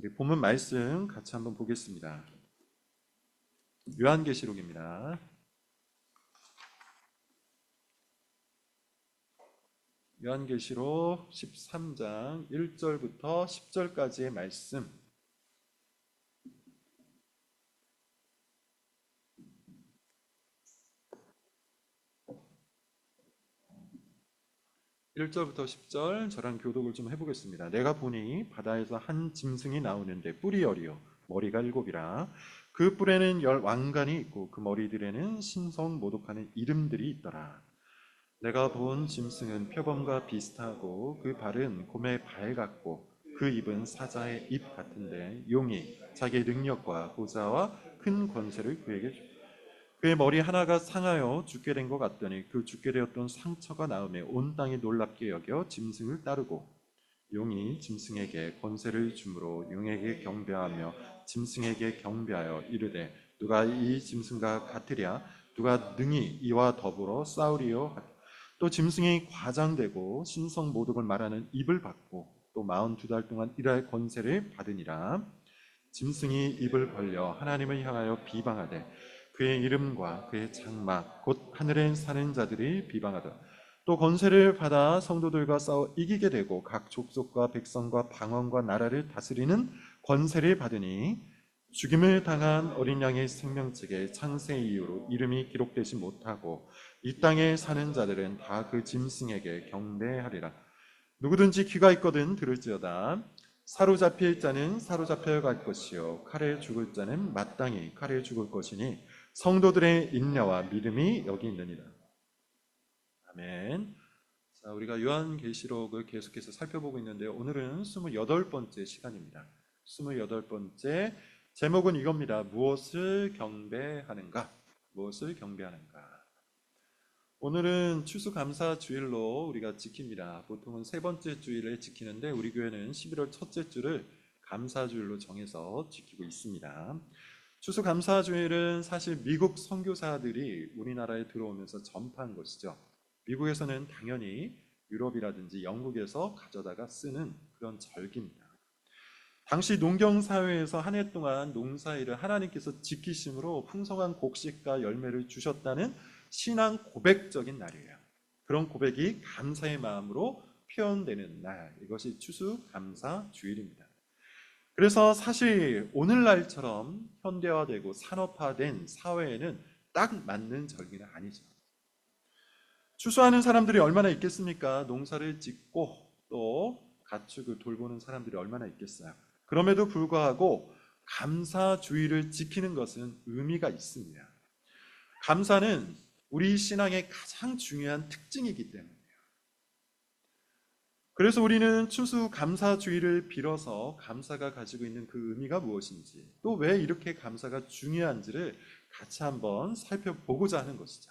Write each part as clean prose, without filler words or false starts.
우리 본문 말씀 같이 한번 보겠습니다. 요한계시록입니다. 요한계시록 13장 1절부터 10절까지의 말씀. 1절부터 10절 저랑 교독을 좀 해보겠습니다. 내가 보니 바다에서 한 짐승이 나오는데 뿔이 10이요 머리가 7이라 그 뿔에는 10 왕관이 있고 그 머리들에는 신성모독하는 이름들이 있더라. 내가 본 짐승은 표범과 비슷하고 그 발은 곰의 발 같고 그 입은 사자의 입 같은데 용이 자기의 능력과 보좌와 큰 권세를 그에게 주 그의 머리 하나가 상하여 죽게 된 것 같더니 그 죽게 되었던 상처가 나음에 온 땅이 놀랍게 여겨 짐승을 따르고 용이 짐승에게 권세를 주므로 용에게 경배하며 짐승에게 경배하여 이르되 누가 이 짐승과 같으랴 누가 능히 이와 더불어 싸우리요. 또 짐승이 과장되고 신성 모독을 말하는 입을 받고 또 42달 동안 일할 권세를 받으니라. 짐승이 입을 벌려 하나님을 향하여 비방하되 그의 이름과 그의 장막 곧 하늘에 사는 자들이 비방하더라. 또 권세를 받아 성도들과 싸워 이기게 되고 각 족속과 백성과 방언과 나라를 다스리는 권세를 받으니 죽임을 당한 어린 양의 생명책에 창세 이후로 이름이 기록되지 못하고 이 땅에 사는 자들은 다 그 짐승에게 경배하리라. 누구든지 귀가 있거든 들을지어다. 사로잡힐 자는 사로잡혀 갈 것이요 칼에 죽을 자는 마땅히 칼에 죽을 것이니 성도들의 인내와 믿음이 여기 있느니라. 아멘. 자, 우리가 요한계시록을 계속해서 살펴보고 있는데 오늘은 28번째 시간입니다. 28번째 제목은 이겁니다. 무엇을 경배하는가? 무엇을 경배하는가? 오늘은 추수감사주일로 우리가 지킵니다. 보통은 세 번째 주일을 지키는데 우리 교회는 11월 첫째 주를 감사주일로 정해서 지키고 있습니다. 추수감사주일은 사실 미국 선교사들이 우리나라에 들어오면서 전파한 것이죠. 미국에서는 당연히 유럽이라든지 영국에서 가져다가 쓰는 그런 절기입니다. 당시 농경사회에서 한 해 동안 농사일을 하나님께서 지키심으로 풍성한 곡식과 열매를 주셨다는 신앙 고백적인 날이에요. 그런 고백이 감사의 마음으로 표현되는 날, 이것이 추수감사주일입니다. 그래서 사실 오늘날처럼 현대화되고 산업화된 사회에는 딱 맞는 절기는 아니죠. 추수하는 사람들이 얼마나 있겠습니까? 농사를 짓고 또 가축을 돌보는 사람들이 얼마나 있겠어요? 그럼에도 불구하고 감사주의를 지키는 것은 의미가 있습니다. 감사는 우리 신앙의 가장 중요한 특징이기 때문이에요. 그래서 우리는 추수감사주의를 빌어서 감사가 가지고 있는 그 의미가 무엇인지 또 왜 이렇게 감사가 중요한지를 같이 한번 살펴보고자 하는 것이죠.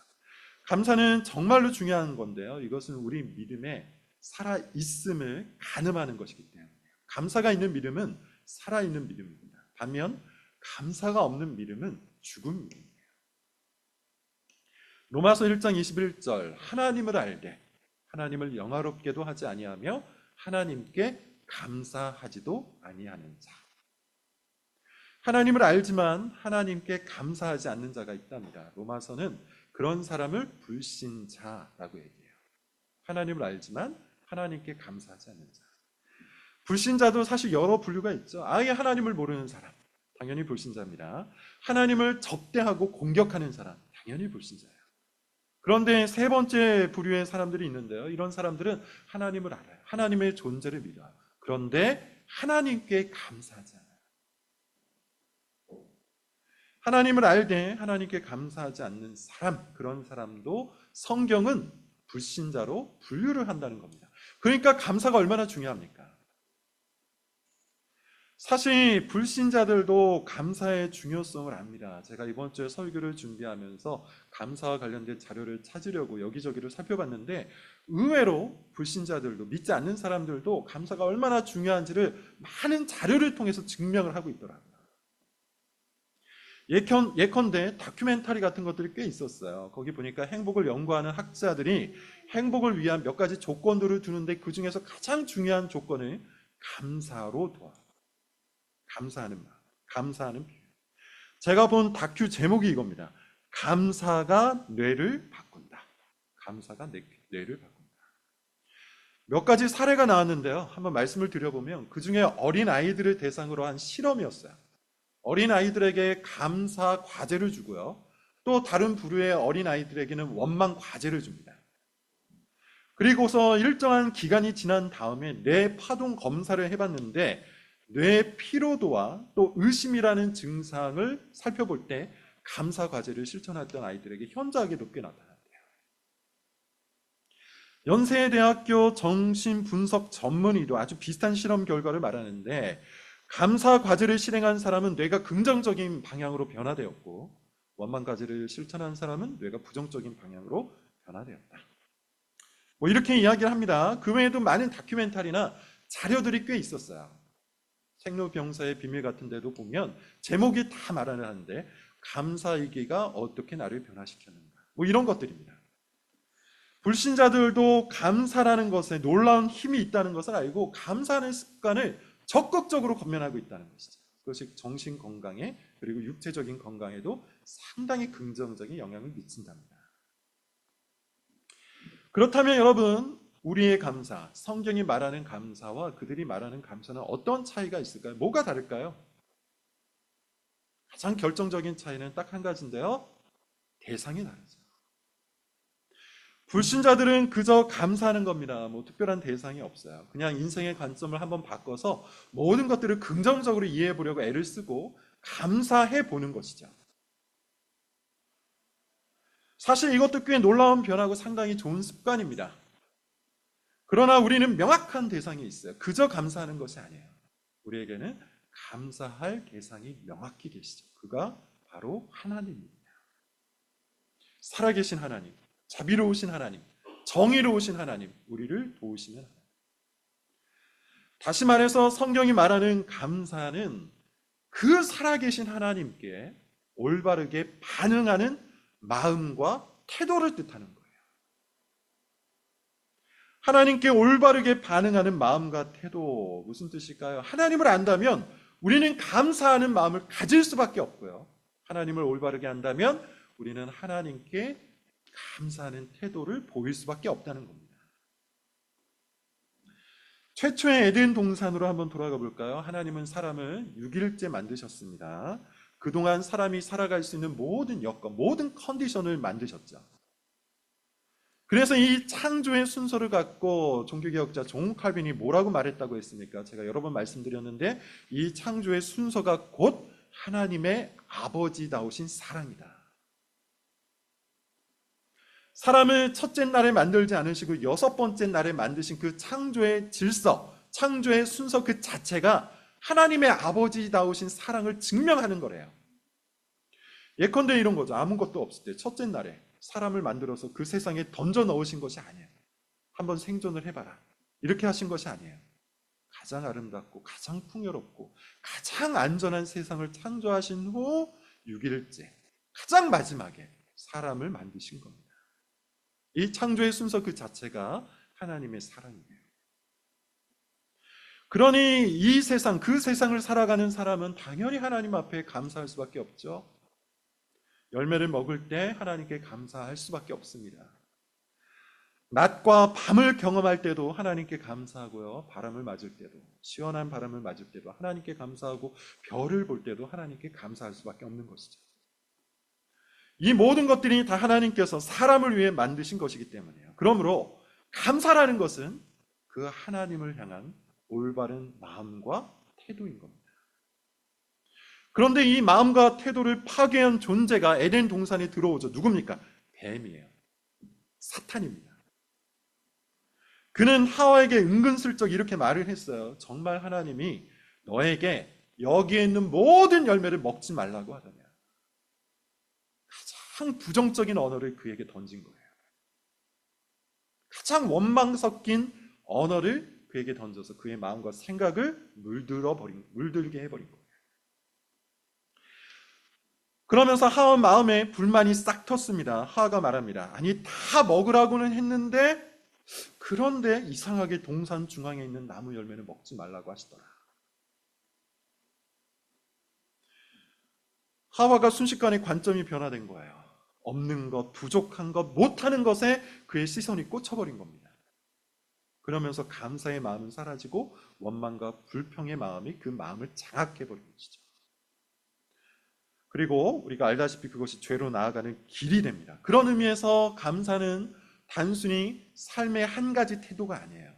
감사는 정말로 중요한 건데요. 이것은 우리 믿음의 살아있음을 가늠하는 것이기 때문에 감사가 있는 믿음은 살아있는 믿음입니다. 반면 감사가 없는 믿음은 죽은 믿음이에요. 로마서 1장 21절 하나님을 알되 하나님을 영화롭게도 하지 아니하며 하나님께 감사하지도 아니하는 자. 하나님을 알지만 하나님께 감사하지 않는 자가 있답니다. 로마서는 그런 사람을 불신자라고 얘기해요. 하나님을 알지만 하나님께 감사하지 않는 자. 불신자도 사실 여러 분류가 있죠. 아예 하나님을 모르는 사람, 당연히 불신자입니다. 하나님을 적대하고 공격하는 사람, 당연히 불신자예요. 그런데 세 번째 부류의 사람들이 있는데요. 이런 사람들은 하나님을 알아요. 하나님의 존재를 믿어요. 그런데 하나님께 감사하지 않아요. 하나님을 알되 하나님께 감사하지 않는 사람, 그런 사람도 성경은 불신자로 분류를 한다는 겁니다. 그러니까 감사가 얼마나 중요합니까? 사실 불신자들도 감사의 중요성을 압니다. 제가 이번 주에 설교를 준비하면서 감사와 관련된 자료를 찾으려고 여기저기를 살펴봤는데 의외로 불신자들도 믿지 않는 사람들도 감사가 얼마나 중요한지를 많은 자료를 통해서 증명을 하고 있더라고요. 예컨대 다큐멘터리 같은 것들이 꽤 있었어요. 거기 보니까 행복을 연구하는 학자들이 행복을 위한 몇 가지 조건들을 두는데 그 중에서 가장 중요한 조건을 감사로 둬요. 감사하는 마음, 감사하는 표현. 제가 본 다큐 제목이 이겁니다. 감사가 뇌를 바꾼다. 감사가 뇌를 바꾼다. 몇 가지 사례가 나왔는데요. 한번 말씀을 드려보면 그 중에 어린 아이들을 대상으로 한 실험이었어요. 어린 아이들에게 감사 과제를 주고요. 또 다른 부류의 어린 아이들에게는 원망 과제를 줍니다. 그리고서 일정한 기간이 지난 다음에 뇌 파동 검사를 해봤는데 뇌 피로도와 또 의심이라는 증상을 살펴볼 때 감사 과제를 실천했던 아이들에게 현저하게 높게 나타났대요. 연세대학교 정신분석 전문의도 아주 비슷한 실험 결과를 말하는데 감사 과제를 실행한 사람은 뇌가 긍정적인 방향으로 변화되었고 원망 과제를 실천한 사람은 뇌가 부정적인 방향으로 변화되었다. 뭐 이렇게 이야기를 합니다. 그 외에도 많은 다큐멘터리나 자료들이 꽤 있었어요. 생로병사의 비밀 같은 데도 보면 제목이 다 말을 하는데 감사이기가 어떻게 나를 변화시켰는가 뭐 이런 것들입니다. 불신자들도 감사라는 것에 놀라운 힘이 있다는 것을 알고 감사하는 습관을 적극적으로 건면하고 있다는 것이죠. 그것이 정신 건강에 그리고 육체적인 건강에도 상당히 긍정적인 영향을 미친답니다. 그렇다면 여러분, 우리의 감사, 성경이 말하는 감사와 그들이 말하는 감사는 어떤 차이가 있을까요? 뭐가 다를까요? 가장 결정적인 차이는 딱 한 가지인데요. 대상이 다르죠. 불신자들은 그저 감사하는 겁니다. 뭐 특별한 대상이 없어요. 그냥 인생의 관점을 한번 바꿔서 모든 것들을 긍정적으로 이해해 보려고 애를 쓰고 감사해 보는 것이죠. 사실 이것도 꽤 놀라운 변화고 상당히 좋은 습관입니다. 그러나 우리는 명확한 대상이 있어요. 그저 감사하는 것이 아니에요. 우리에게는 감사할 대상이 명확히 계시죠. 그가 바로 하나님입니다. 살아계신 하나님, 자비로우신 하나님, 정의로우신 하나님, 우리를 도우시는 하나님. 다시 말해서 성경이 말하는 감사는 그 살아계신 하나님께 올바르게 반응하는 마음과 태도를 뜻하는 거예요. 하나님께 올바르게 반응하는 마음과 태도, 무슨 뜻일까요? 하나님을 안다면 우리는 감사하는 마음을 가질 수밖에 없고요. 하나님을 올바르게 안다면 우리는 하나님께 감사하는 태도를 보일 수밖에 없다는 겁니다. 최초의 에덴 동산으로 한번 돌아가 볼까요? 하나님은 사람을 6일째 만드셨습니다. 그동안 사람이 살아갈 수 있는 모든 여건, 모든 컨디션을 만드셨죠. 그래서 이 창조의 순서를 갖고 종교개혁자 존 칼빈이 뭐라고 말했다고 했습니까? 제가 여러 번 말씀드렸는데 이 창조의 순서가 곧 하나님의 아버지다우신 사랑이다. 사람을 첫째 날에 만들지 않으시고 여섯 번째 날에 만드신 그 창조의 질서, 창조의 순서 그 자체가 하나님의 아버지다우신 사랑을 증명하는 거래요. 예컨대 이런 거죠. 아무것도 없을 때 첫째 날에 사람을 만들어서 그 세상에 던져 넣으신 것이 아니에요. 한번 생존을 해봐라. 이렇게 하신 것이 아니에요. 가장 아름답고 가장 풍요롭고 가장 안전한 세상을 창조하신 후 6일째 가장 마지막에 사람을 만드신 겁니다. 이 창조의 순서 그 자체가 하나님의 사랑이에요. 그러니 이 세상, 그 세상을 살아가는 사람은 당연히 하나님 앞에 감사할 수밖에 없죠. 열매를 먹을 때 하나님께 감사할 수밖에 없습니다. 낮과 밤을 경험할 때도 하나님께 감사하고요. 바람을 맞을 때도, 시원한 바람을 맞을 때도 하나님께 감사하고 별을 볼 때도 하나님께 감사할 수밖에 없는 것이죠. 이 모든 것들이 다 하나님께서 사람을 위해 만드신 것이기 때문이에요. 그러므로 감사라는 것은 그 하나님을 향한 올바른 마음과 태도인 겁니다. 그런데 이 마음과 태도를 파괴한 존재가 에덴 동산에 들어오죠. 누굽니까? 뱀이에요. 사탄입니다. 그는 하와에게 은근슬쩍 이렇게 말을 했어요. 정말 하나님이 너에게 여기에 있는 모든 열매를 먹지 말라고 하더냐. 가장 부정적인 언어를 그에게 던진 거예요. 가장 원망 섞인 언어를 그에게 던져서 그의 마음과 생각을 물들게 해버린 거예요. 그러면서 하와 마음에 불만이 싹 텄습니다. 하와가 말합니다. 아니 다 먹으라고는 했는데 그런데 이상하게 동산 중앙에 있는 나무 열매는 먹지 말라고 하시더라. 하와가 순식간에 관점이 변화된 거예요. 없는 것, 부족한 것, 못하는 것에 그의 시선이 꽂혀버린 겁니다. 그러면서 감사의 마음은 사라지고 원망과 불평의 마음이 그 마음을 장악해버린 것이죠. 그리고 우리가 알다시피 그것이 죄로 나아가는 길이 됩니다. 그런 의미에서 감사는 단순히 삶의 한 가지 태도가 아니에요.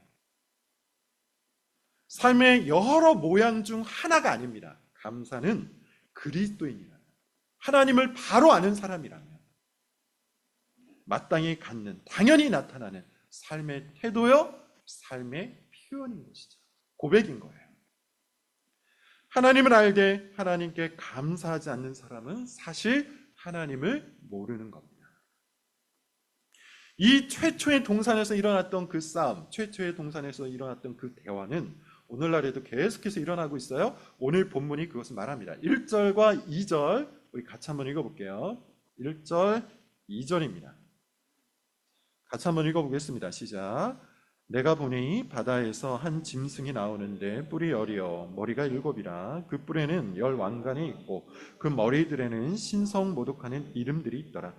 삶의 여러 모양 중 하나가 아닙니다. 감사는 그리스도인이라면, 하나님을 바로 아는 사람이라면 마땅히 갖는, 당연히 나타나는 삶의 태도요, 삶의 표현인 것이죠. 고백인 거예요. 하나님을 알되 하나님께 감사하지 않는 사람은 사실 하나님을 모르는 겁니다. 이 최초의 동산에서 일어났던 그 싸움, 최초의 동산에서 일어났던 그 대화는 오늘날에도 계속해서 일어나고 있어요. 오늘 본문이 그것을 말합니다. 1절과 2절 우리 같이 한번 읽어볼게요. 1절, 2절입니다. 같이 한번 읽어보겠습니다. 시작. 내가 보니 바다에서 한 짐승이 나오는데 뿔이 여리어 머리가 7이라 그 뿔에는 10 왕관이 있고 그 머리들에는 신성 모독하는 이름들이 있더라.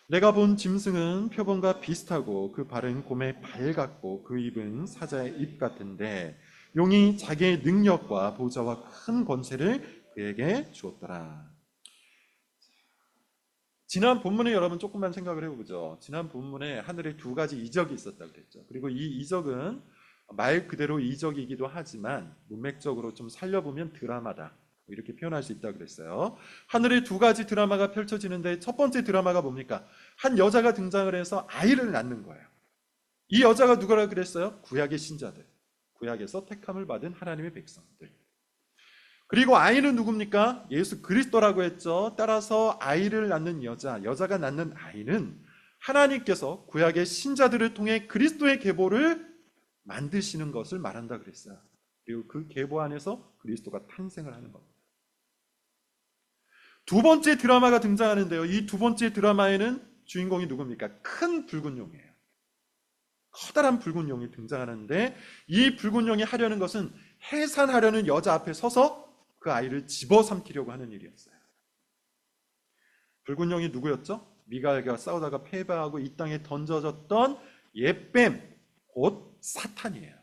내가 본 짐승은 표범과 비슷하고 그 발은 곰의 발 같고 그 입은 사자의 입 같은데 용이 자기의 능력과 보좌와 큰 권세를 그에게 주었더라. 지난 본문에 여러분 조금만 생각을 해보죠. 지난 본문에 하늘에 2가지 이적이 있었다고 그랬죠. 그리고 이 이적은 말 그대로 이적이기도 하지만 문맥적으로 좀 살려보면 드라마다, 이렇게 표현할 수 있다고 그랬어요. 하늘에 2가지 드라마가 펼쳐지는데 첫 번째 드라마가 뭡니까? 한 여자가 등장을 해서 아이를 낳는 거예요. 이 여자가 누구라고 그랬어요? 구약의 신자들, 구약에서 택함을 받은 하나님의 백성들. 그리고 아이는 누굽니까? 예수 그리스도라고 했죠. 따라서 아이를 낳는 여자가 낳는 아이는 하나님께서 구약의 신자들을 통해 그리스도의 계보를 만드시는 것을 말한다 그랬어요. 그리고 그 계보 안에서 그리스도가 탄생을 하는 겁니다. 두 번째 드라마가 등장하는데요. 이 두 번째 드라마에는 주인공이 누굽니까? 큰 붉은 용이에요. 커다란 붉은 용이 등장하는데 이 붉은 용이 하려는 것은 해산하려는 여자 앞에 서서 그 아이를 집어삼키려고 하는 일이었어요. 붉은 용이 누구였죠? 미가엘과 싸우다가 패배하고 이 땅에 던져졌던 옛뱀, 곧 사탄이에요.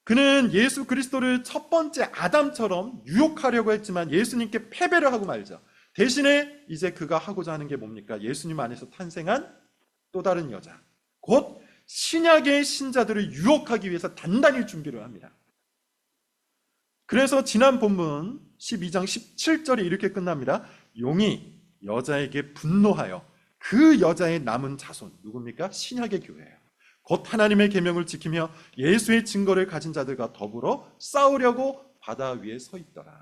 그는 예수 그리스도를 첫 번째 아담처럼 유혹하려고 했지만 예수님께 패배를 하고 말죠. 대신에 이제 그가 하고자 하는 게 뭡니까? 예수님 안에서 탄생한 또 다른 여자, 곧 신약의 신자들을 유혹하기 위해서 단단히 준비를 합니다. 그래서 지난 본문 12장 17절이 이렇게 끝납니다. 용이 여자에게 분노하여 그 여자의 남은 자손, 누굽니까? 신약의 교회예요. 곧 하나님의 계명을 지키며 예수의 증거를 가진 자들과 더불어 싸우려고 바다 위에 서 있더라.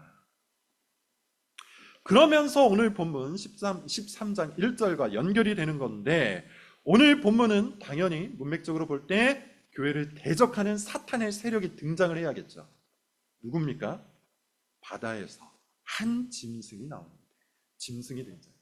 그러면서 오늘 본문 13장 1절과 연결이 되는 건데, 오늘 본문은 당연히 문맥적으로 볼 때 교회를 대적하는 사탄의 세력이 등장을 해야겠죠. 누굽니까? 바다에서 한 짐승이 나오는데, 짐승이 등장해요.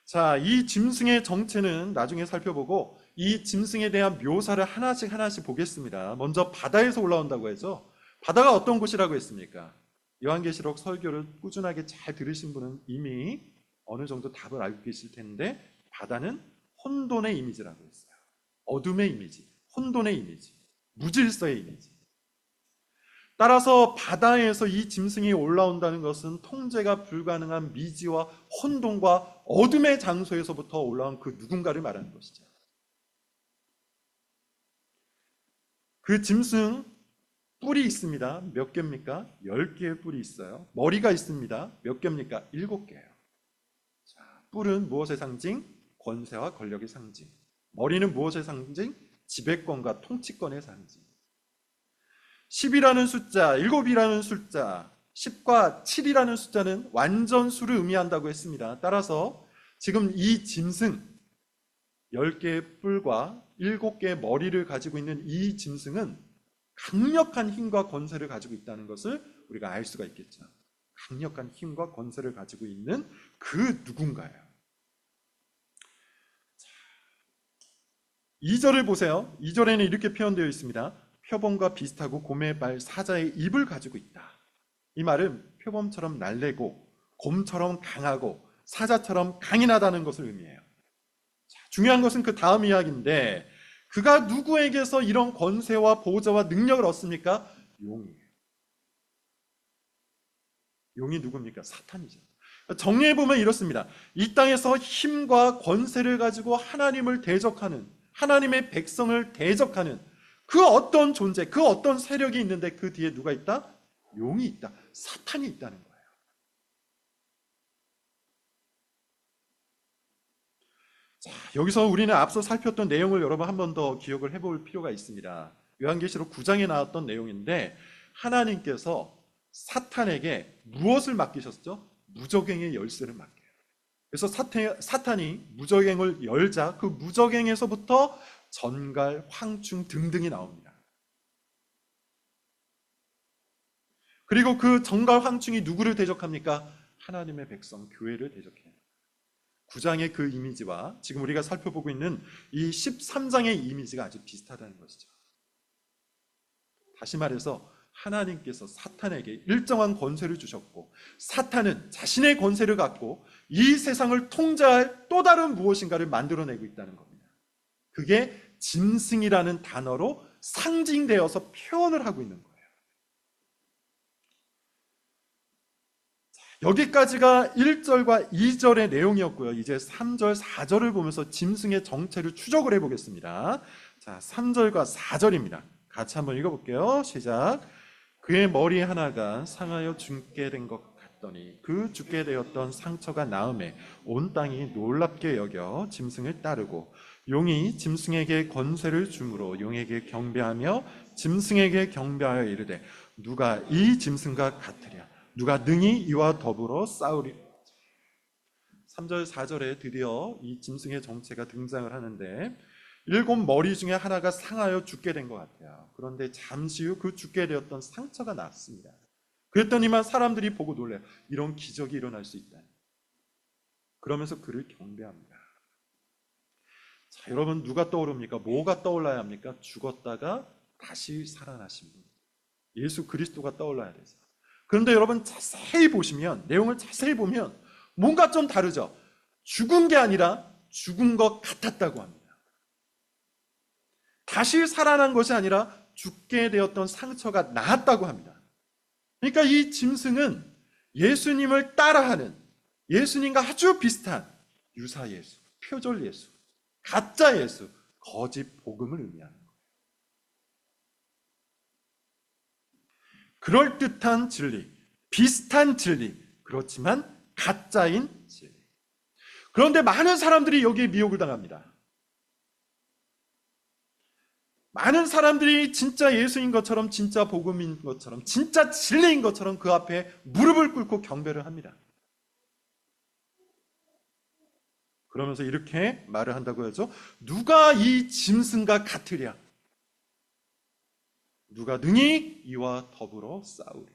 자, 이 짐승의 정체는 나중에 살펴보고 이 짐승에 대한 묘사를 하나씩 보겠습니다. 먼저 바다에서 올라온다고 해서 바다가 어떤 곳이라고 했습니까? 요한계시록 설교를 꾸준하게 잘 들으신 분은 이미 어느 정도 답을 알고 계실 텐데, 바다는 혼돈의 이미지라고 했어요. 어둠의 이미지, 혼돈의 이미지, 무질서의 이미지. 따라서 바다에서 이 짐승이 올라온다는 것은 통제가 불가능한 미지와 혼돈과 어둠의 장소에서부터 올라온 그 누군가를 말하는 것이죠. 그 짐승 뿔이 있습니다. 몇 개입니까? 10개의 뿔이 있어요. 머리가 있습니다. 몇 개입니까? 7개예요. 자, 뿔은 무엇의 상징? 권세와 권력의 상징. 머리는 무엇의 상징? 지배권과 통치권의 상징. 10이라는 숫자, 7이라는 숫자, 10과 7이라는 숫자는 완전수를 의미한다고 했습니다. 따라서 지금 이 짐승, 10개의 뿔과 7개의 머리를 가지고 있는 이 짐승은 강력한 힘과 권세를 가지고 있다는 것을 우리가 알 수가 있겠죠. 강력한 힘과 권세를 가지고 있는 그 누군가예요. 2절을 보세요. 2절에는 이렇게 표현되어 있습니다. 표범과 비슷하고 곰의 발, 사자의 입을 가지고 있다. 이 말은 표범처럼 날래고 곰처럼 강하고 사자처럼 강인하다는 것을 의미해요. 자, 중요한 것은 그 다음 이야기인데 그가 누구에게서 이런 권세와 보좌와 능력을 얻습니까? 용이에요. 용이 누굽니까? 사탄이죠. 정리해보면 이렇습니다. 이 땅에서 힘과 권세를 가지고 하나님을 대적하는, 하나님의 백성을 대적하는 그 어떤 존재, 그 어떤 세력이 있는데 그 뒤에 누가 있다? 용이 있다. 사탄이 있다는 거예요. 자, 여기서 우리는 앞서 살폈던 내용을 여러분 한 번 더 기억을 해볼 필요가 있습니다. 요한계시록 9장에 나왔던 내용인데 하나님께서 사탄에게 무엇을 맡기셨죠? 무저갱의 열쇠를 맡겨요. 그래서 사탄이 무저갱을 열자 그 무저갱에서부터 전갈, 황충 등등이 나옵니다. 그리고 그 전갈, 황충이 누구를 대적합니까? 하나님의 백성, 교회를 대적해요. 9장의 그 이미지와 지금 우리가 살펴보고 있는 이 13장의 이미지가 아주 비슷하다는 것이죠. 다시 말해서 하나님께서 사탄에게 일정한 권세를 주셨고 사탄은 자신의 권세를 갖고 이 세상을 통제할 또 다른 무엇인가를 만들어내고 있다는 겁니다. 그게 짐승이라는 단어로 상징되어서 표현을 하고 있는 거예요. 여기까지가 1절과 2절의 내용이었고요. 이제 3절, 4절을 보면서 짐승의 정체를 추적을 해보겠습니다. 자, 3절과 4절입니다. 같이 한번 읽어볼게요. 시작. 그의 머리 하나가 상하여 죽게 된 것 같더니 그 죽게 되었던 상처가 나음에 온 땅이 놀랍게 여겨 짐승을 따르고 용이 짐승에게 권세를 주므로 용에게 경배하며 짐승에게 경배하여 이르되 누가 이 짐승과 같으랴 누가 능히 이와 더불어 싸우리. 3절 4절에 드디어 이 짐승의 정체가 등장을 하는데 7머리 중에 하나가 상하여 죽게 된 것 같아요. 그런데 잠시 후 그 죽게 되었던 상처가 났습니다. 그랬더니만 사람들이 보고 놀래요. 이런 기적이 일어날 수 있다. 그러면서 그를 경배합니다. 자, 여러분 누가 떠오릅니까? 뭐가 떠올라야 합니까? 죽었다가 다시 살아나신 분. 예수 그리스도가 떠올라야 되죠. 그런데 여러분 자세히 보시면 내용을 자세히 보면 뭔가 좀 다르죠. 죽은 게 아니라 죽은 것 같았다고 합니다. 다시 살아난 것이 아니라 죽게 되었던 상처가 나았다고 합니다. 그러니까 이 짐승은 예수님을 따라하는 예수님과 아주 비슷한 유사 예수, 표절 예수, 가짜 예수, 거짓 복음을 의미하는 거예요. 그럴듯한 진리, 비슷한 진리, 그렇지만 가짜인 진리. 그런데 많은 사람들이 여기에 미혹을 당합니다. 많은 사람들이 진짜 예수인 것처럼 진짜 복음인 것처럼 진짜 진리인 것처럼 그 앞에 무릎을 꿇고 경배를 합니다. 그러면서 이렇게 말을 한다고 하죠. 누가 이 짐승과 같으랴 누가 능히 이와 더불어 싸우리.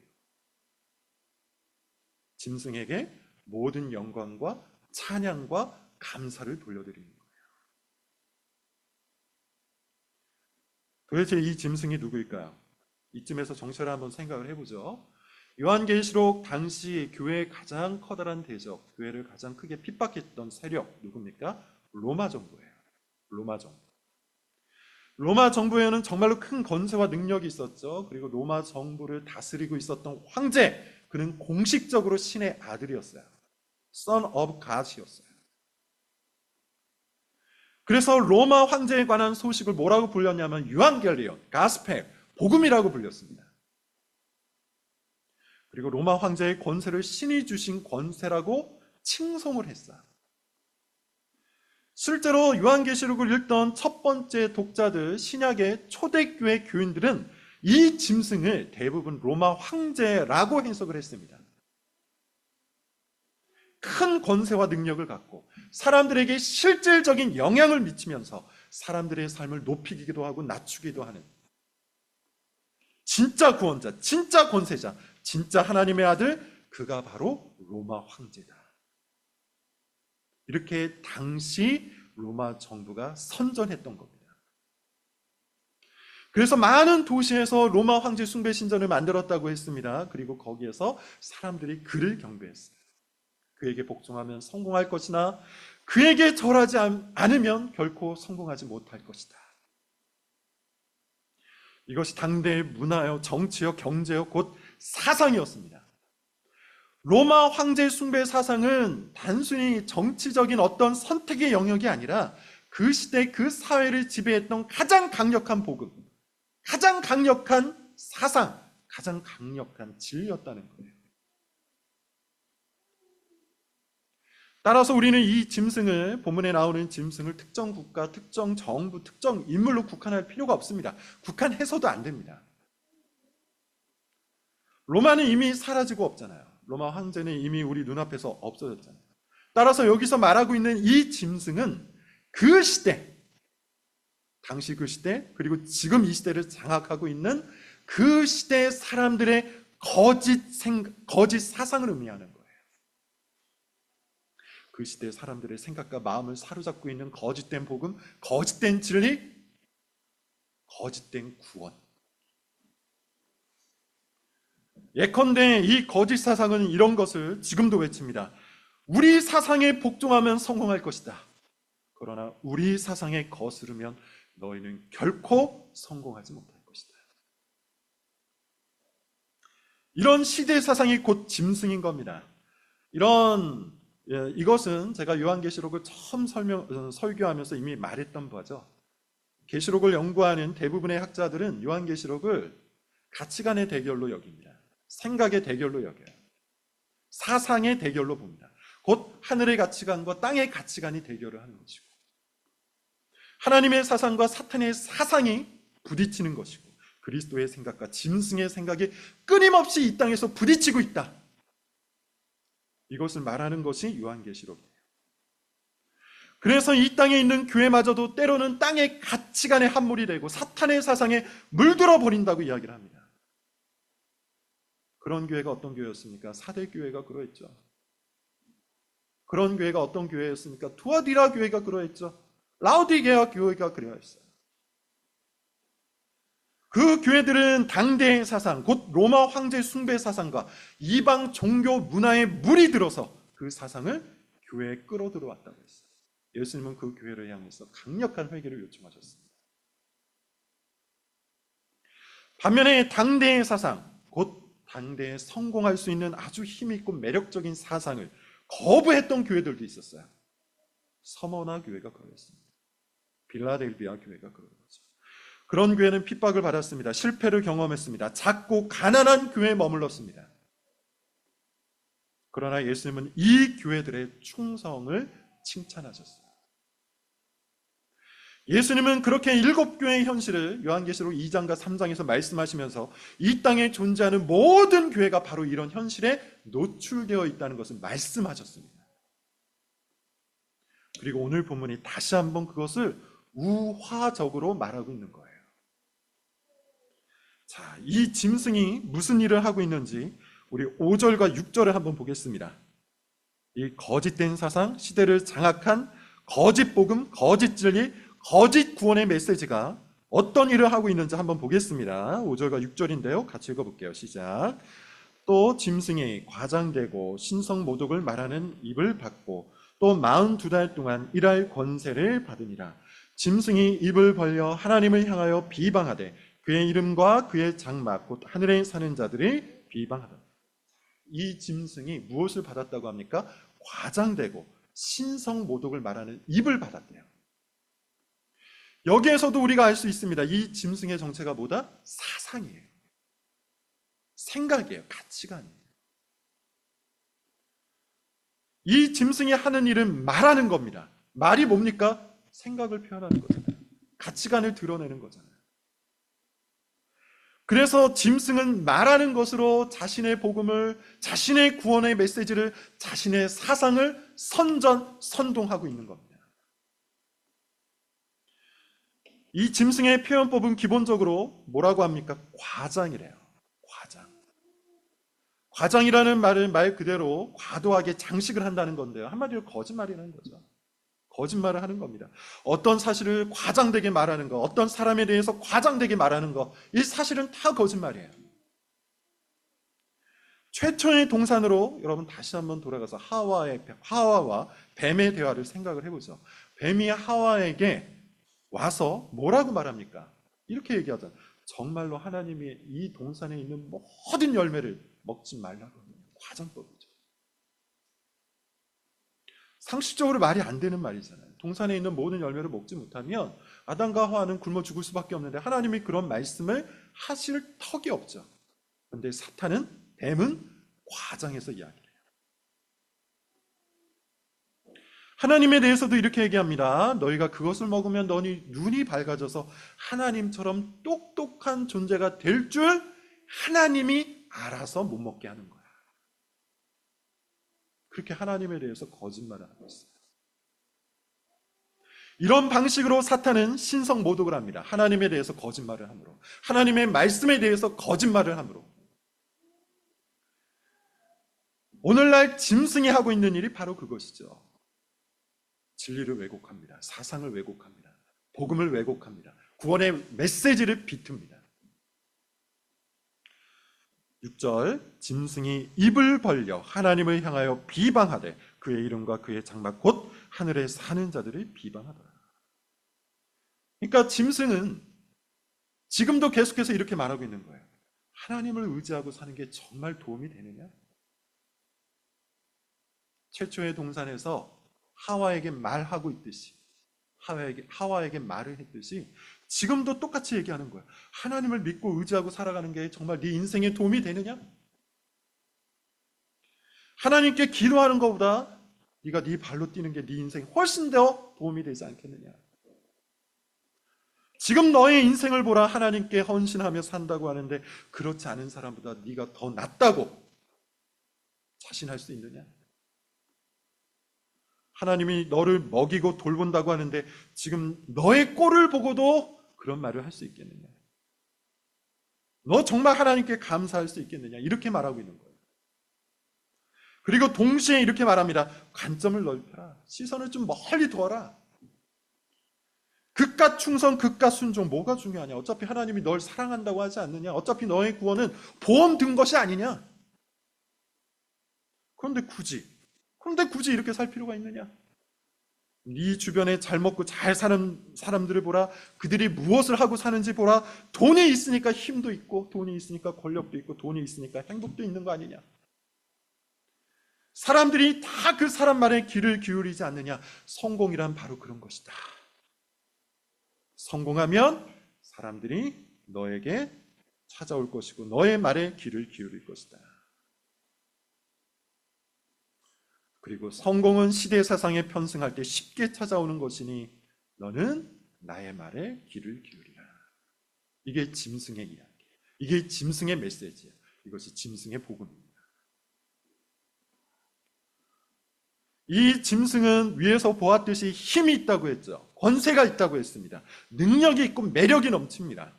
짐승에게 모든 영광과 찬양과 감사를 돌려드리는 거예요. 도대체 이 짐승이 누구일까요? 이쯤에서 정체를 한번 생각을 해보죠. 요한계시록 당시 교회의 가장 커다란 대적, 교회를 가장 크게 핍박했던 세력 누굽니까? 로마 정부예요. 로마 정부. 로마 정부에는 정말로 큰 권세와 능력이 있었죠. 그리고 로마 정부를 다스리고 있었던 황제, 그는 공식적으로 신의 아들이었어요. Son of God이었어요. 그래서 로마 황제에 관한 소식을 뭐라고 불렸냐면 유앙겔리온, 가스펠, 복음이라고 불렸습니다. 그리고 로마 황제의 권세를 신이 주신 권세라고 칭송을 했어요. 실제로 요한계시록을 읽던 첫 번째 독자들, 신약의 초대교회 교인들은 이 짐승을 대부분 로마 황제라고 해석을 했습니다. 큰 권세와 능력을 갖고 사람들에게 실질적인 영향을 미치면서 사람들의 삶을 높이기도 하고 낮추기도 하는 진짜 구원자, 진짜 권세자, 진짜 하나님의 아들, 그가 바로 로마 황제다. 이렇게 당시 로마 정부가 선전했던 겁니다. 그래서 많은 도시에서 로마 황제 숭배 신전을 만들었다고 했습니다. 그리고 거기에서 사람들이 그를 경배했어요. 그에게 복종하면 성공할 것이나 그에게 절하지 않으면 결코 성공하지 못할 것이다. 이것이 당대의 문화요, 정치요, 경제요, 곧 사상이었습니다. 로마 황제 숭배 사상은 단순히 정치적인 어떤 선택의 영역이 아니라 그 시대 그 사회를 지배했던 가장 강력한 복음, 가장 강력한 사상, 가장 강력한 진리였다는 거예요. 따라서 우리는 이 짐승을, 본문에 나오는 짐승을 특정 국가, 특정 정부, 특정 인물로 국한할 필요가 없습니다. 국한해서도 안 됩니다. 로마는 이미 사라지고 없잖아요. 로마 황제는 이미 우리 눈앞에서 없어졌잖아요. 따라서 여기서 말하고 있는 이 짐승은 그 시대, 당시 그 시대, 그리고 지금 이 시대를 장악하고 있는 그 시대의 사람들의 거짓 사상을 의미하는 거예요. 그 시대의 사람들의 생각과 마음을 사로잡고 있는 거짓된 복음, 거짓된 진리, 거짓된 구원. 예컨대 이 거짓 사상은 이런 것을 지금도 외칩니다. 우리 사상에 복종하면 성공할 것이다. 그러나 우리 사상에 거스르면 너희는 결코 성공하지 못할 것이다. 이런 시대 사상이 곧 짐승인 겁니다. 이것은 제가 요한계시록을 처음 설교하면서 이미 말했던 바죠. 계시록을 연구하는 대부분의 학자들은 요한계시록을 가치관의 대결로 여깁니다. 생각의 대결로 여겨요. 사상의 대결로 봅니다. 곧 하늘의 가치관과 땅의 가치관이 대결을 하는 것이고, 하나님의 사상과 사탄의 사상이 부딪히는 것이고, 그리스도의 생각과 짐승의 생각이 끊임없이 이 땅에서 부딪히고 있다. 이것을 말하는 것이 요한계시록이에요. 그래서 이 땅에 있는 교회마저도 때로는 땅의 가치관의 함몰이 되고 사탄의 사상에 물들어 버린다고 이야기를 합니다. 그런 교회가 어떤 교회였습니까? 사대 교회가 그러했죠. 그런 교회가 어떤 교회였습니까? 두아디라 교회가 그러했죠. 라오디게아 교회가 그러했어요. 그 교회들은 당대의 사상, 곧 로마 황제 숭배 사상과 이방 종교 문화에 물이 들어서 그 사상을 교회에 끌어들여왔다고 했어요. 예수님은 그 교회를 향해서 강력한 회개를 요청하셨습니다. 반면에 당대의 사상, 곧 당대에 성공할 수 있는 아주 힘있고 매력적인 사상을 거부했던 교회들도 있었어요. 서머나 교회가 그러했습니다. 빌라델비아 교회가 그런 거죠. 그런 교회는 핍박을 받았습니다. 실패를 경험했습니다. 작고 가난한 교회에 머물렀습니다. 그러나 예수님은 이 교회들의 충성을 칭찬하셨어요. 예수님은 그렇게 7교회의 현실을 요한계시록 2장과 3장에서 말씀하시면서 이 땅에 존재하는 모든 교회가 바로 이런 현실에 노출되어 있다는 것을 말씀하셨습니다. 그리고 오늘 본문이 다시 한번 그것을 우화적으로 말하고 있는 거예요. 자, 이 짐승이 무슨 일을 하고 있는지 우리 5절과 6절을 한번 보겠습니다. 이 거짓된 사상, 시대를 장악한 거짓 복음, 거짓 진리, 거짓 구원의 메시지가 어떤 일을 하고 있는지 한번 보겠습니다. 5절과 6절인데요. 같이 읽어볼게요. 시작. 또 짐승이 과장되고 신성 모독을 말하는 입을 받고 또 42달 동안 일할 권세를 받으니라. 짐승이 입을 벌려 하나님을 향하여 비방하되 그의 이름과 그의 장막 곧 하늘에 사는 자들이 비방하다. 이 짐승이 무엇을 받았다고 합니까? 과장되고 신성 모독을 말하는 입을 받았대요. 여기에서도 우리가 알 수 있습니다. 이 짐승의 정체가 뭐다? 사상이에요. 생각이에요. 가치관이에요. 이 짐승이 하는 일은 말하는 겁니다. 말이 뭡니까? 생각을 표현하는 거잖아요. 가치관을 드러내는 거잖아요. 그래서 짐승은 말하는 것으로 자신의 복음을, 자신의 구원의 메시지를, 자신의 사상을 선동하고 있는 겁니다. 이 짐승의 표현법은 기본적으로 뭐라고 합니까? 과장이래요. 과장. 과장이라는 말은 말 그대로 과도하게 장식을 한다는 건데요. 한마디로 거짓말이라는 거죠. 거짓말을 하는 겁니다. 어떤 사실을 과장되게 말하는 거, 어떤 사람에 대해서 과장되게 말하는 거, 이 사실은 다 거짓말이에요. 최초의 동산으로 여러분 다시 한번 돌아가서 하와와 뱀의 대화를 생각을 해보죠. 뱀이 하와에게 와서 뭐라고 말합니까? 이렇게 얘기하잖아요. 정말로 하나님이 이 동산에 있는 모든 열매를 먹지 말라고 합니다. 과장법이죠. 상식적으로 말이 안 되는 말이잖아요. 동산에 있는 모든 열매를 먹지 못하면 아담과 하와는 굶어 죽을 수밖에 없는데 하나님이 그런 말씀을 하실 턱이 없죠. 그런데 뱀은 과장해서 이야기해요. 하나님에 대해서도 이렇게 얘기합니다. 너희가 그것을 먹으면 너희 눈이 밝아져서 하나님처럼 똑똑한 존재가 될 줄 하나님이 알아서 못 먹게 하는 거야. 그렇게 하나님에 대해서 거짓말을 하고 있어요. 이런 방식으로 사탄은 신성 모독을 합니다. 하나님에 대해서 거짓말을 함으로, 하나님의 말씀에 대해서 거짓말을 함으로. 오늘날 짐승이 하고 있는 일이 바로 그것이죠. 진리를 왜곡합니다. 사상을 왜곡합니다. 복음을 왜곡합니다. 구원의 메시지를 비틉니다. 6절, 짐승이 입을 벌려 하나님을 향하여 비방하되 그의 이름과 그의 장막 곧 하늘에 사는 자들을 비방하더라. 그러니까 짐승은 지금도 계속해서 이렇게 말하고 있는 거예요. 하나님을 의지하고 사는 게 정말 도움이 되느냐? 최초의 동산에서 하와에게 말하고 있듯이, 하와에게 말을 했듯이 지금도 똑같이 얘기하는 거예요. 하나님을 믿고 의지하고 살아가는 게 정말 네 인생에 도움이 되느냐? 하나님께 기도하는 것보다 네가 네 발로 뛰는 게 네 인생에 훨씬 더 도움이 되지 않겠느냐? 지금 너의 인생을 보라. 하나님께 헌신하며 산다고 하는데 그렇지 않은 사람보다 네가 더 낫다고 자신할 수 있느냐? 하나님이 너를 먹이고 돌본다고 하는데 지금 너의 꼴을 보고도 그런 말을 할 수 있겠느냐? 너 정말 하나님께 감사할 수 있겠느냐? 이렇게 말하고 있는 거예요. 그리고 동시에 이렇게 말합니다. 관점을 넓혀라. 시선을 좀 멀리 두어라. 극과 충성, 극과 순종, 뭐가 중요하냐? 어차피 하나님이 널 사랑한다고 하지 않느냐? 어차피 너의 구원은 보험 든 것이 아니냐? 그런데 굳이 이렇게 살 필요가 있느냐? 네 주변에 잘 먹고 잘 사는 사람들을 보라. 그들이 무엇을 하고 사는지 보라. 돈이 있으니까 힘도 있고, 돈이 있으니까 권력도 있고, 돈이 있으니까 행복도 있는 거 아니냐? 사람들이 다 그 사람 말에 귀를 기울이지 않느냐? 성공이란 바로 그런 것이다. 성공하면 사람들이 너에게 찾아올 것이고 너의 말에 귀를 기울일 것이다. 그리고 성공은 시대 사상에 편승할 때 쉽게 찾아오는 것이니 너는 나의 말에 귀를 기울이라. 이게 짐승의 이야기, 이게 짐승의 메시지야. 이것이 짐승의 복음입니다. 이 짐승은 위에서 보았듯이 힘이 있다고 했죠. 권세가 있다고 했습니다. 능력이 있고 매력이 넘칩니다.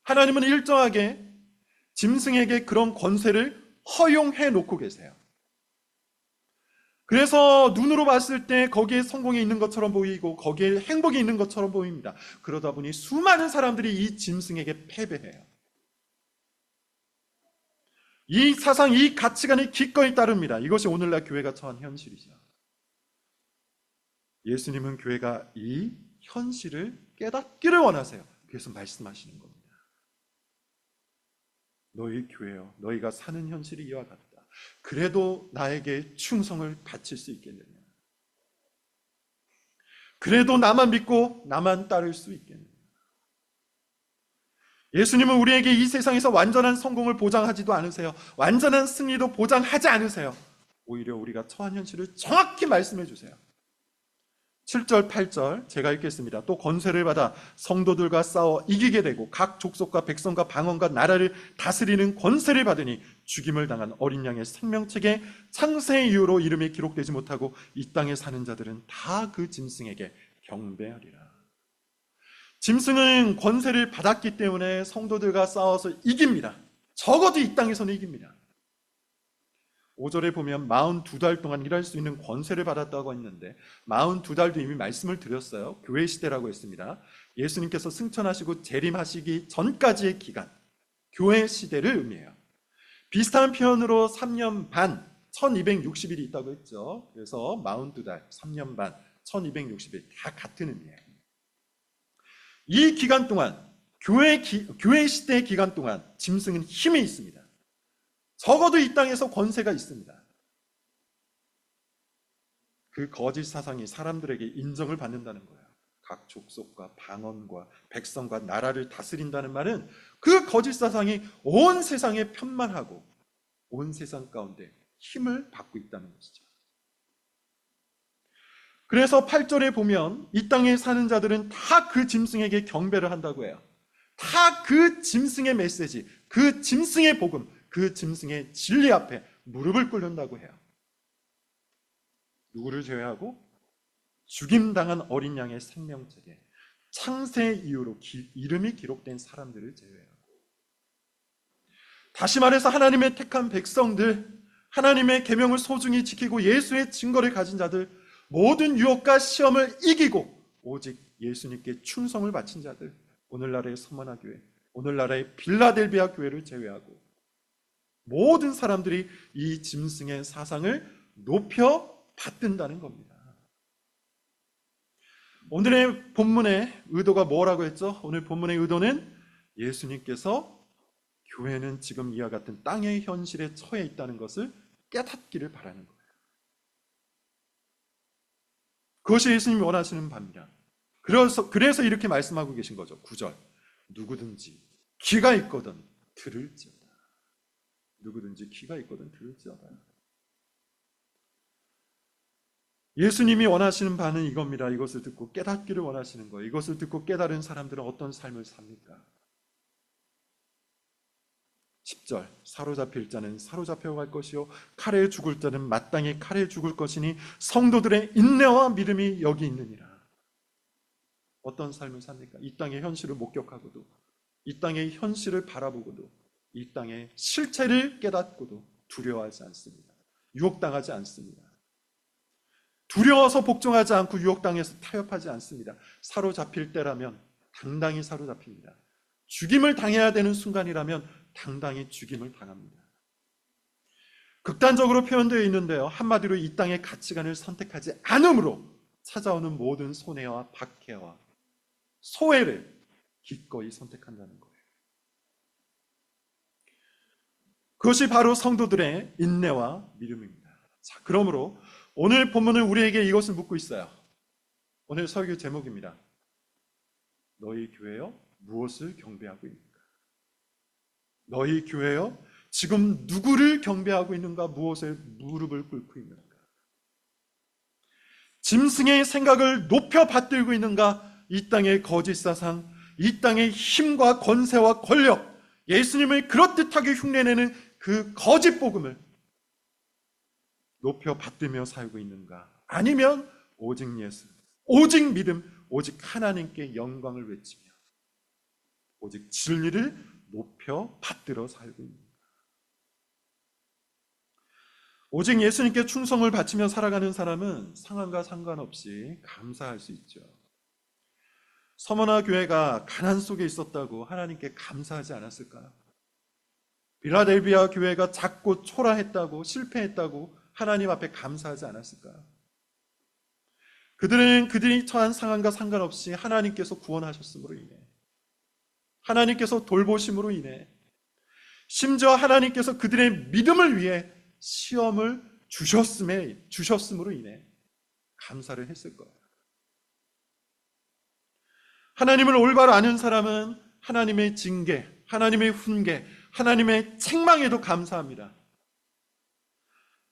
하나님은 일정하게 짐승에게 그런 권세를 허용해 놓고 계세요. 그래서 눈으로 봤을 때 거기에 성공이 있는 것처럼 보이고 거기에 행복이 있는 것처럼 보입니다. 그러다 보니 수많은 사람들이 이 짐승에게 패배해요. 이 사상, 이 가치관이 기꺼이 따릅니다. 이것이 오늘날 교회가 처한 현실이죠. 예수님은 교회가 이 현실을 깨닫기를 원하세요. 그래서 말씀하시는 겁니다. 너희 교회여, 너희가 사는 현실이 이와 같다. 그래도 나에게 충성을 바칠 수 있겠느냐? 그래도 나만 믿고 나만 따를 수 있겠느냐? 예수님은 우리에게 이 세상에서 완전한 성공을 보장하지도 않으세요. 완전한 승리도 보장하지 않으세요. 오히려 우리가 처한 현실을 정확히 말씀해 주세요. 7절, 8절 제가 읽겠습니다. 또 권세를 받아 성도들과 싸워 이기게 되고 각 족속과 백성과 방언과 나라를 다스리는 권세를 받으니 죽임을 당한 어린 양의 생명책에 창세의 이후로 이름이 기록되지 못하고 이 땅에 사는 자들은 다 그 짐승에게 경배하리라. 짐승은 권세를 받았기 때문에 성도들과 싸워서 이깁니다. 적어도 이 땅에서는 이깁니다. 5절에 보면 42달 동안 일할 수 있는 권세를 받았다고 했는데 42달도 이미 말씀을 드렸어요. 교회 시대라고 했습니다. 예수님께서 승천하시고 재림하시기 전까지의 기간, 교회 시대를 의미해요. 비슷한 표현으로 3년 반, 1260일이 있다고 했죠. 그래서 42달, 3년 반, 1260일 다 같은 의미예요. 이 기간 동안, 교회 시대의 기간 동안 짐승은 힘이 있습니다. 적어도 이 땅에서 권세가 있습니다. 그 거짓 사상이 사람들에게 인정을 받는다는 거예요. 각 족속과 방언과 백성과 나라를 다스린다는 말은 그 거짓 사상이 온 세상에 편만하고 온 세상 가운데 힘을 받고 있다는 것이죠. 그래서 8절에 보면 이 땅에 사는 자들은 다 그 짐승에게 경배를 한다고 해요. 다 그 짐승의 메시지, 그 짐승의 복음, 그 짐승의 진리 앞에 무릎을 꿇는다고 해요. 누구를 제외하고? 죽임당한 어린 양의 생명책에 창세 이후로 이름이 기록된 사람들을 제외하고, 다시 말해서 하나님의 택한 백성들, 하나님의 계명을 소중히 지키고 예수의 증거를 가진 자들, 모든 유혹과 시험을 이기고 오직 예수님께 충성을 바친 자들, 오늘날의 서머나 교회, 오늘날의 빌라델비아 교회를 제외하고 모든 사람들이 이 짐승의 사상을 높여 받든다는 겁니다. 오늘의 본문의 의도가 뭐라고 했죠? 오늘 본문의 의도는 예수님께서 교회는 지금 이와 같은 땅의 현실에 처해 있다는 것을 깨닫기를 바라는 거예요. 그것이 예수님이 원하시는 바입니다. 그래서 이렇게 말씀하고 계신 거죠. 9절, 누구든지 귀가 있거든 들을지어다. 누구든지 귀가 있거든 들을지어다. 예수님이 원하시는 바는 이겁니다. 이것을 듣고 깨닫기를 원하시는 거예요. 이것을 듣고 깨달은 사람들은 어떤 삶을 삽니까? 10절, 사로잡힐 자는 사로잡혀 갈 것이요 칼에 죽을 자는 마땅히 칼에 죽을 것이니 성도들의 인내와 믿음이 여기 있느니라. 어떤 삶을 삽니까? 이 땅의 현실을 목격하고도, 이 땅의 현실을 바라보고도, 이 땅의 실체를 깨닫고도 두려워하지 않습니다. 유혹당하지 않습니다. 두려워서 복종하지 않고 유혹당해서 타협하지 않습니다. 사로잡힐 때라면 당당히 사로잡힙니다. 죽임을 당해야 되는 순간이라면 당당히 죽임을 당합니다. 극단적으로 표현되어 있는데요, 한마디로 이 땅의 가치관을 선택하지 않음으로 찾아오는 모든 손해와 박해와 소외를 기꺼이 선택한다는 거예요. 그것이 바로 성도들의 인내와 믿음입니다. 자, 그러므로 오늘 본문은 우리에게 이것을 묻고 있어요. 오늘 설교 제목입니다. 너희 교회여 무엇을 경배하고 있는가? 너희 교회여 지금 누구를 경배하고 있는가? 무엇에 무릎을 꿇고 있는가? 짐승의 생각을 높여 받들고 있는가? 이 땅의 거짓 사상, 이 땅의 힘과 권세와 권력, 예수님을 그럴듯하게 흉내내는 그 거짓 복음을 높여 받들며 살고 있는가? 아니면 오직 예수, 오직 믿음, 오직 하나님께 영광을 외치며 오직 진리를 높여 받들어 살고 있는가? 오직 예수님께 충성을 바치며 살아가는 사람은 상황과 상관없이 감사할 수 있죠. 서머나 교회가 가난 속에 있었다고 하나님께 감사하지 않았을까요? 빌라델비아 교회가 작고 초라했다고, 실패했다고 하나님 앞에 감사하지 않았을까요? 그들이 처한 상황과 상관없이 하나님께서 구원하셨음으로 인해, 하나님께서 돌보심으로 인해, 심지어 하나님께서 그들의 믿음을 위해 시험을 주셨음으로 인해 감사를 했을 거예요. 하나님을 올바로 아는 사람은 하나님의 징계, 하나님의 훈계, 하나님의 책망에도 감사합니다.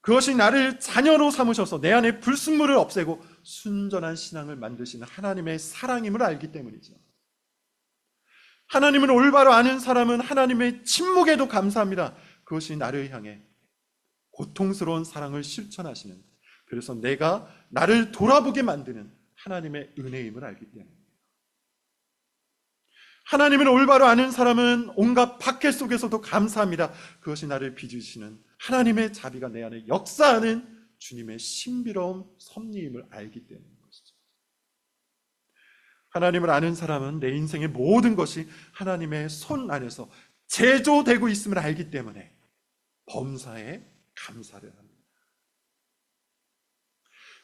그것이 나를 자녀로 삼으셔서 내 안에 불순물을 없애고 순전한 신앙을 만드시는 하나님의 사랑임을 알기 때문이죠. 하나님을 올바로 아는 사람은 하나님의 침묵에도 감사합니다. 그것이 나를 향해 고통스러운 사랑을 실천하시는, 그래서 내가 나를 돌아보게 만드는 하나님의 은혜임을 알기 때문입니다. 하나님을 올바로 아는 사람은 온갖 박해 속에서도 감사합니다. 그것이 나를 빚으시는 하나님의 자비가 내 안에 역사하는 주님의 신비로운 섭리임을 알기 때문인 것이죠. 하나님을 아는 사람은 내 인생의 모든 것이 하나님의 손 안에서 제조되고 있음을 알기 때문에 범사에 감사를 합니다.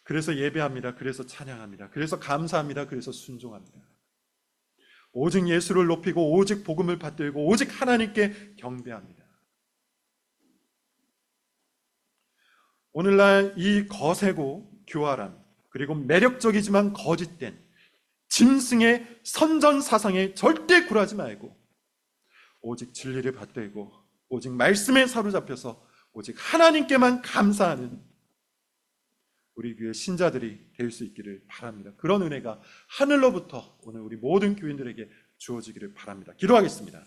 그래서 예배합니다. 그래서 찬양합니다. 그래서 감사합니다. 그래서 순종합니다. 오직 예수를 높이고 오직 복음을 받들고 오직 하나님께 경배합니다. 오늘날 이 거세고 교활함, 그리고 매력적이지만 거짓된 짐승의 선전사상에 절대 굴하지 말고 오직 진리를 받들고 오직 말씀에 사로잡혀서 오직 하나님께만 감사하는 우리 교회 신자들이 될 수 있기를 바랍니다. 그런 은혜가 하늘로부터 오늘 우리 모든 교인들에게 주어지기를 바랍니다. 기도하겠습니다.